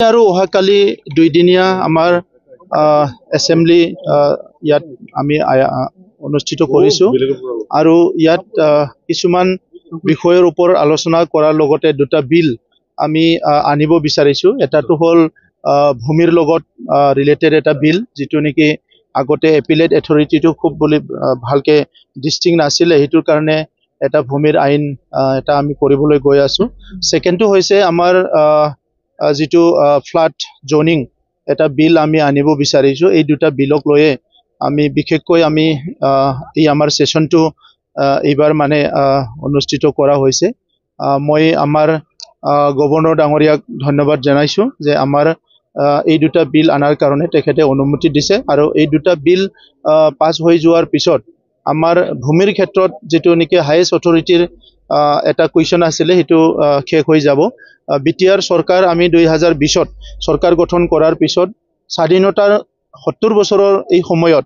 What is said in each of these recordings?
আৰু অহাকালি দুইদিনীয়া আমাৰ এছেম্বলি ইয়াত আমি অনুষ্ঠিত কৰিছোঁ আৰু ইয়াত কিছুমান বিষয়ৰ ওপৰত আলোচনা কৰাৰ লগতে দুটা বিল আমি আনিব বিচাৰিছোঁ। এটাটো হ'ল ভূমিৰ লগত ৰিলেটেড এটা বিল, যিটো নেকি আগতে এপিলেট অথৰিটিটো খুব বুলি ভালকে ডিষ্টিং নাছিলে, সেইটোৰ কাৰণে এটা ভূমিৰ আইন এটা আমি কৰিবলৈ গৈ আছোঁ। ছেকেণ্ডটো হৈছে আমাৰ যিটো ফ্লাড জ'নিং এটা বিল আমি আনিব বিচাৰিছোঁ। এই দুটা বিলক লৈয়ে আমি বিশেষকৈ আমি এই আমাৰ ছেশ্যনটো এইবাৰ মানে অনুষ্ঠিত কৰা হৈছে। মই আমাৰ গভৰ্ণৰ ডাঙৰীয়াক ধন্যবাদ জনাইছোঁ যে আমাৰ এই দুটা বিল আনাৰ কাৰণে তেখেতে অনুমতি দিছে, আৰু এই দুটা বিল পাছ হৈ যোৱাৰ পিছত আমাৰ ভূমিৰ ক্ষেত্ৰত যিটো নেকি হাইয়েষ্ট অথৰিটিৰ এটা কুৱেশ্যন আছিলে সেইটো শেষ হৈ যাব। বিটিআৰ চৰকাৰ আমি 2020ত চৰকাৰ গঠন কৰাৰ পিছত স্বাধীনতাৰ 70 বছৰৰ এই সময়ত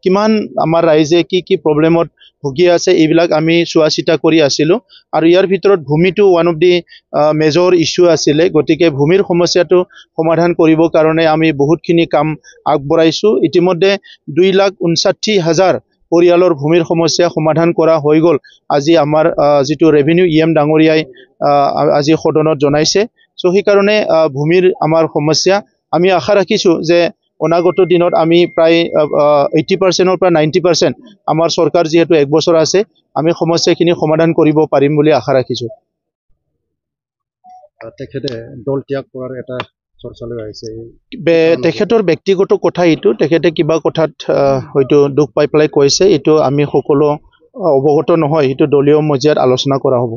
কিমান আমাৰ ৰাইজে কি প্ৰব্লেমত ভুগি আছে এইবিলাক আমি চোৱা চিতা কৰি আছিলোঁ, আৰু ইয়াৰ ভিতৰত ভূমিটো one of the major issue আছিলে। গতিকে ভূমিৰ সমস্যাটো সমাধান কৰিবৰ কাৰণে আমি বহুতখিনি কাম আগবঢ়াইছোঁ। ইতিমধ্যে 2,59,000 পৰিয়ালৰ ভূমিৰ সমস্যা সমাধান কৰা হৈ গ'ল। আজি আমাৰ যিটো ৰেভিনিউ EM ডাঙৰীয়াই আজি সদনত জনাইছে। চ' সেইকাৰণে ভূমিৰ আমাৰ সমস্যা আমি আশা ৰাখিছোঁ যে অনাগত দিনত আমি প্ৰায় 80%ৰ পৰা 90% আমাৰ চৰকাৰ যিহেতু 1 বছৰ আছে, আমি সমস্যাখিনি সমাধান কৰিব পাৰিম বুলি আশা ৰাখিছোঁ। তেখেতে দল ত্যাগ কৰাৰ এটা চৰ্চালৈ আহিছে। তেখেতৰ ব্যক্তিগত কথা এইটো, তেখেতে কিবা কথাত হয়তো দুখ পাই পেলাই কৈছে, এইটো আমি সকলো অৱগত নহয়, সেইটো দলীয় মজিয়াত আলোচনা কৰা হ'ব।